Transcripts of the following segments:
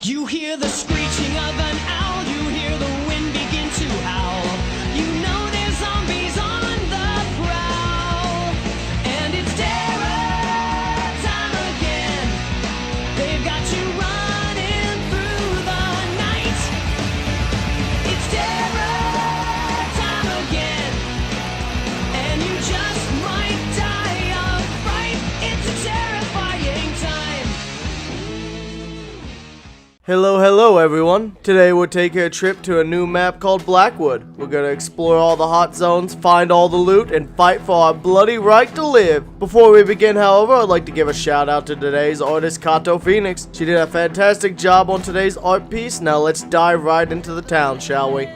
You hear the screeching of an owl, you hear the wind begin to howl. You know there's zombies on the prowl, and it's terror time again. They've got you running through the night. It's terror time again, and you just might die of fright. It's a terrifying time. Hello everyone. Today we're taking a trip to a new map called Blackwood. We're gonna explore all the hot zones, find all the loot, and fight for our bloody right to live. Before we begin, however, I'd like to give a shout out to today's artist, Katophoenix. She did a fantastic job on today's art piece. Now let's dive right into the town, shall we?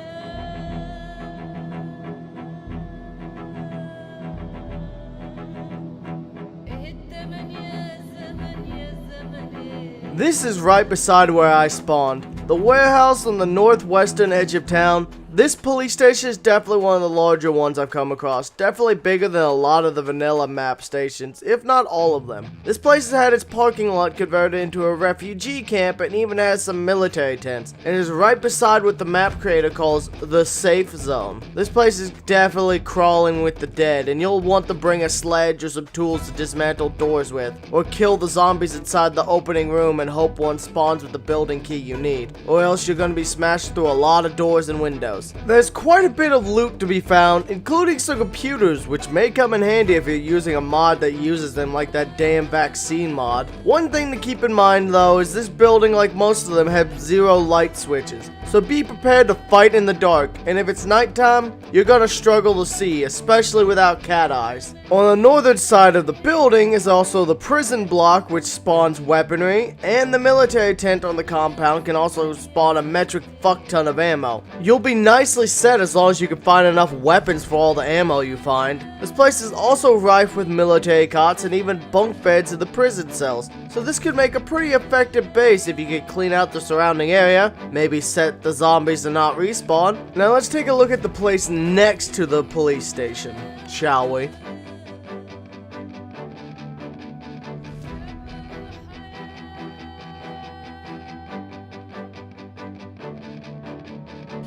This is right beside where I spawned. The warehouse on the northwestern edge of town. This police station is definitely one of the larger ones I've come across. Definitely bigger than a lot of the vanilla map stations, if not all of them. This place has had its parking lot converted into a refugee camp and even has some military tents. And is right beside what the map creator calls the safe zone. This place is definitely crawling with the dead, and you'll want to bring a sledge or some tools to dismantle doors with. Or kill the zombies inside the opening room and hope one spawns with the building key you need. Or else you're going to be smashed through a lot of doors and windows. There's quite a bit of loot to be found, including some computers, which may come in handy if you're using a mod that uses them, like that damn vaccine mod. One thing to keep in mind though is this building, like most of them, have 0 light switches. So be prepared to fight in the dark, and if it's nighttime, you're gonna struggle to see, especially without cat eyes. On the northern side of the building is also the prison block, which spawns weaponry, and the military tent on the compound can also spawn a metric fuck ton of ammo. You'll be nicely set as long as you can find enough weapons for all the ammo you find. This place is also rife with military cots and even bunk beds in the prison cells, so this could make a pretty effective base if you could clean out the surrounding area, maybe set the zombies to not respawn. Now let's take a look at the place next to the police station, shall we?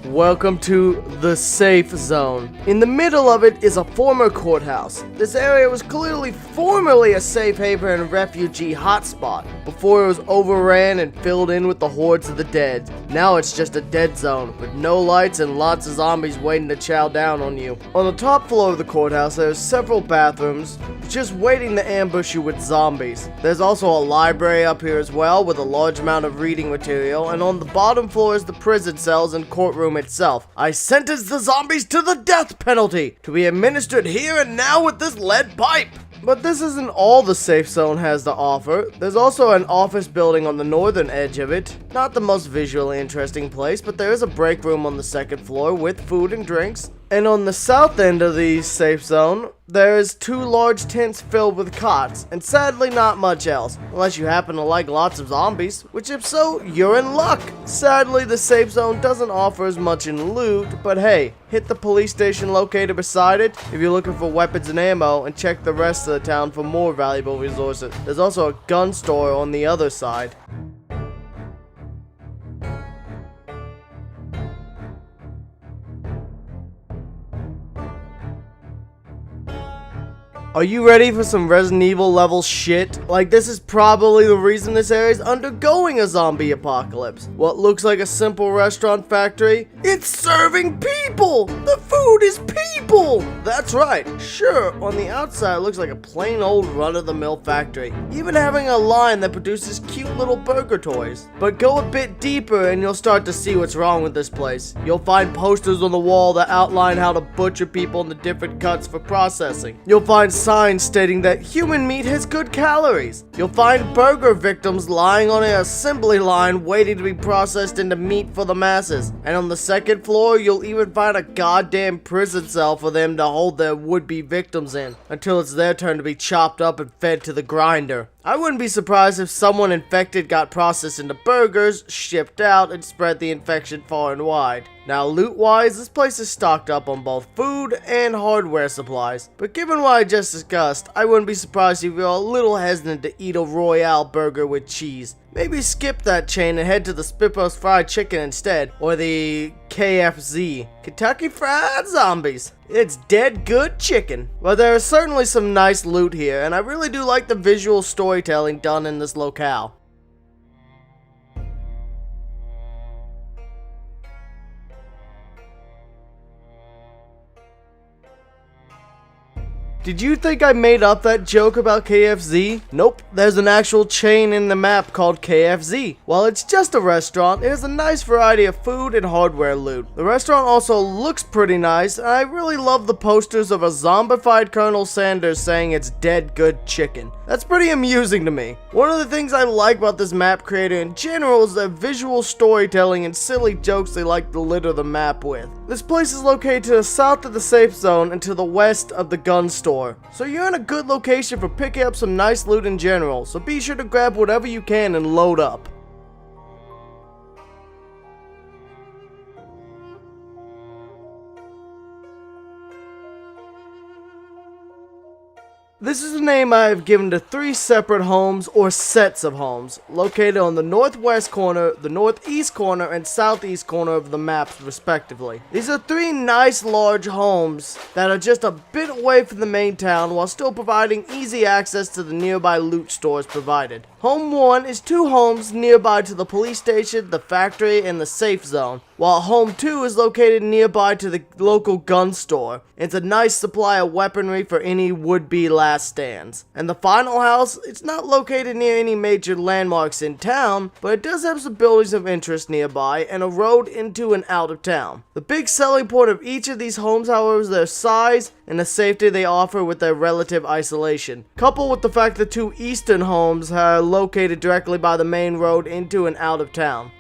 Welcome to the safe zone. In the middle of it is a former courthouse. This area was clearly formerly a safe haven and refugee hotspot before it was overran and filled in with the hordes of the dead. Now it's just a dead zone with no lights and lots of zombies waiting to chow down on you. On the top floor of the courthouse there's several bathrooms just waiting to ambush you with zombies. There's also a library up here as well with a large amount of reading material, and on the bottom floor is the prison cells and courtroom itself. I sentence the zombies to the death penalty to be administered here and now with this lead pipe. But this isn't all the safe zone has to offer. There's also an office building on the northern edge of it. Not the most visually interesting place, but there is a break room on the second floor with food and drinks. And on the south end of the safe zone, there is 2 large tents filled with cots, and sadly not much else, unless you happen to like lots of zombies, which if so, you're in luck. Sadly, the safe zone doesn't offer as much in loot, but hey, hit the police station located beside it if you're looking for weapons and ammo, and check the rest of the town for more valuable resources. There's also a gun store on the other side. Are you ready for some Resident Evil level shit? Like, this is probably the reason this area is undergoing a zombie apocalypse. What looks like a simple restaurant factory, it's serving people! The food is people! That's right. Sure, on the outside it looks like a plain old run-of-the-mill factory, even having a line that produces cute little burger toys. But go a bit deeper and you'll start to see what's wrong with this place. You'll find posters on the wall that outline how to butcher people into different cuts for processing. You'll find signs stating that human meat has good calories. You'll find burger victims lying on an assembly line waiting to be processed into meat for the masses. And on the second floor, you'll even find a goddamn prison cell for them to hold their would-be victims in, until it's their turn to be chopped up and fed to the grinder. I wouldn't be surprised if someone infected got processed into burgers, shipped out, and spread the infection far and wide. Now, loot-wise, this place is stocked up on both food and hardware supplies. But given what I just discussed, I wouldn't be surprised if you're a little hesitant to eat a Royale burger with cheese. Maybe skip that chain and head to the Spitball's Fried Chicken instead, or the KFZ, Kentucky Fried Zombies. It's dead good chicken. Well, there is certainly some nice loot here, and I really do like the visual storytelling done in this locale. Did you think I made up that joke about KFZ? Nope, there's an actual chain in the map called KFZ. While it's just a restaurant, it has a nice variety of food and hardware loot. The restaurant also looks pretty nice, and I really love the posters of a zombified Colonel Sanders saying it's dead good chicken. That's pretty amusing to me. One of the things I like about this map creator in general is their visual storytelling and silly jokes they like to litter the map with. This place is located to the south of the safe zone and to the west of the gun store. So you're in a good location for picking up some nice loot in general, so be sure to grab whatever you can and load up. This is the name I have given to 3 separate homes or sets of homes located on the northwest corner, the northeast corner, and southeast corner of the maps respectively. These are 3 nice large homes that are just a bit away from the main town while still providing easy access to the nearby loot stores provided. Home 1 is 2 homes nearby to the police station, the factory, and the safe zone, while Home 2 is located nearby to the local gun store. It's a nice supply of weaponry for any would-be last stands. And the final house, it's not located near any major landmarks in town, but it does have some buildings of interest nearby and a road into and out of town. The big selling point of each of these homes, however, is their size and the safety they offer with their relative isolation, coupled with the fact that 2 eastern homes are located directly by the main road into and out of town.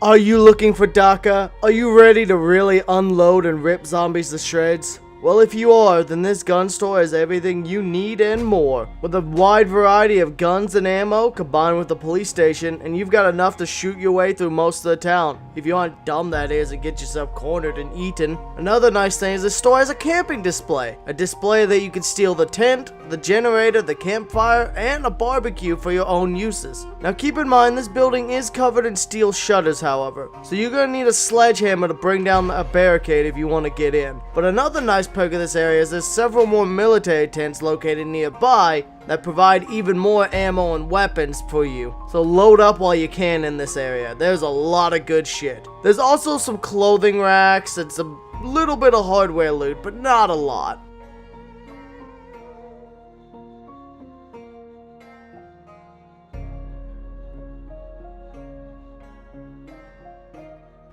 Are you looking for DACA? Are you ready to really unload and rip zombies to shreds? Well, if you are, then this gun store has everything you need and more. With a wide variety of guns and ammo combined with the police station, and you've got enough to shoot your way through most of the town. If you aren't dumb, that is, and get yourself cornered and eaten. Another nice thing is this store has a camping display. A display that you can steal the tent, the generator, the campfire, and a barbecue for your own uses. Now keep in mind, this building is covered in steel shutters, however, so you're gonna need a sledgehammer to bring down a barricade if you want to get in. But another nice perk of this area is there's several more military tents located nearby that provide even more ammo and weapons for you. So load up while you can in this area. There's a lot of good shit. There's also some clothing racks and some little bit of hardware loot, but not a lot.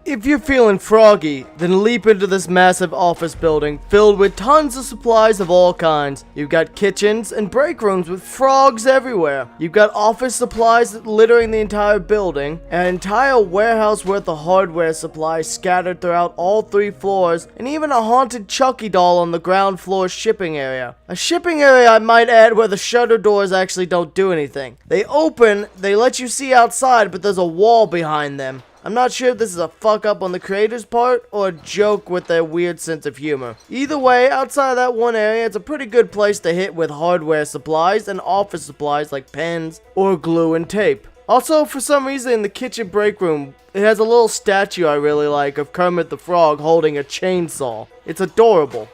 If you're feeling froggy, then leap into this massive office building filled with tons of supplies of all kinds. You've got kitchens and break rooms with frogs everywhere. You've got office supplies littering the entire building, an entire warehouse worth of hardware supplies scattered throughout all 3 floors, and even a haunted Chucky doll on the ground floor shipping area. A shipping area, I might add, where the shutter doors actually don't do anything. They open, they let you see outside, but there's a wall behind them. I'm not sure if this is a fuck up on the creator's part or a joke with their weird sense of humor. Either way, outside of that one area, it's a pretty good place to hit with hardware supplies and office supplies like pens or glue and tape. Also, for some reason in the kitchen break room, it has a little statue I really like of Kermit the Frog holding a chainsaw. It's adorable.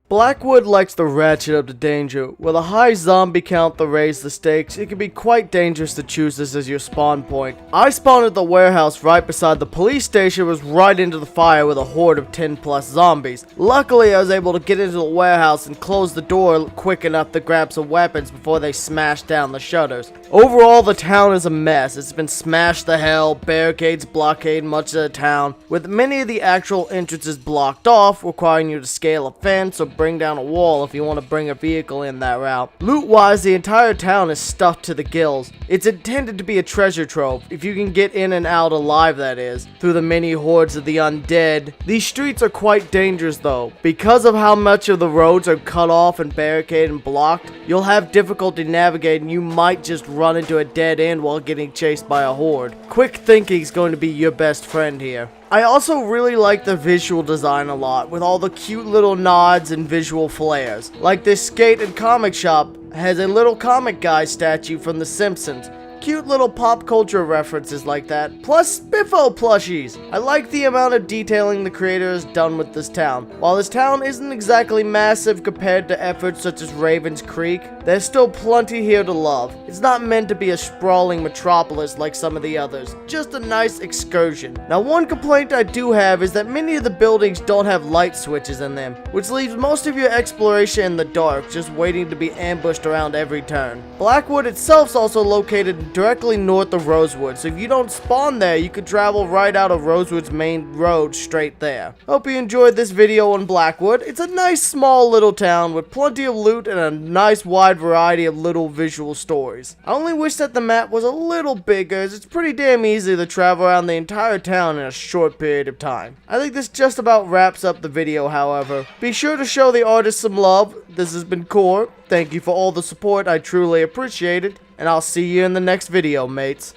Blackwood likes to ratchet up the danger. With a high zombie count to raise the stakes, it can be quite dangerous to choose this as your spawn point. I spawned at the warehouse right beside the police station, was right into the fire with a horde of 10 plus zombies. Luckily, I was able to get into the warehouse and close the door quick enough to grab some weapons before they smashed down the shutters. Overall, the town is a mess. It's been smashed to hell, barricades blockade much of the town, with many of the actual entrances blocked off, requiring you to scale a fence or bring down a wall if you want to bring a vehicle in that route. Loot-wise, the entire town is stuffed to the gills. It's intended to be a treasure trove, if you can get in and out alive that is, through the many hordes of the undead. These streets are quite dangerous though. Because of how much of the roads are cut off and barricaded and blocked, you'll have difficulty navigating. You might just run into a dead end while getting chased by a horde. Quick thinking is going to be your best friend here. I also really like the visual design a lot, with all the cute little nods and visual flares. Like this skate and comic shop has a little comic guy statue from The Simpsons. Cute little pop culture references like that, plus Spiffo plushies. I like the amount of detailing the creator has done with this town. While this town isn't exactly massive compared to efforts such as Raven's Creek, there's still plenty here to love. It's not meant to be a sprawling metropolis like some of the others, just a nice excursion. Now one complaint I do have is that many of the buildings don't have light switches in them, which leaves most of your exploration in the dark, just waiting to be ambushed around every turn. Blackwood itself is also located directly north of Rosewood, so if you don't spawn there, you could travel right out of Rosewood's main road straight there. Hope you enjoyed this video on Blackwood. It's a nice small little town with plenty of loot and a nice wide variety of little visual stories. I only wish that the map was a little bigger, as it's pretty damn easy to travel around the entire town in a short period of time. I think this just about wraps up the video, however. Be sure to show the artist some love. This has been Core. Thank you for all the support, I truly appreciate it. And I'll see you in the next video, mates.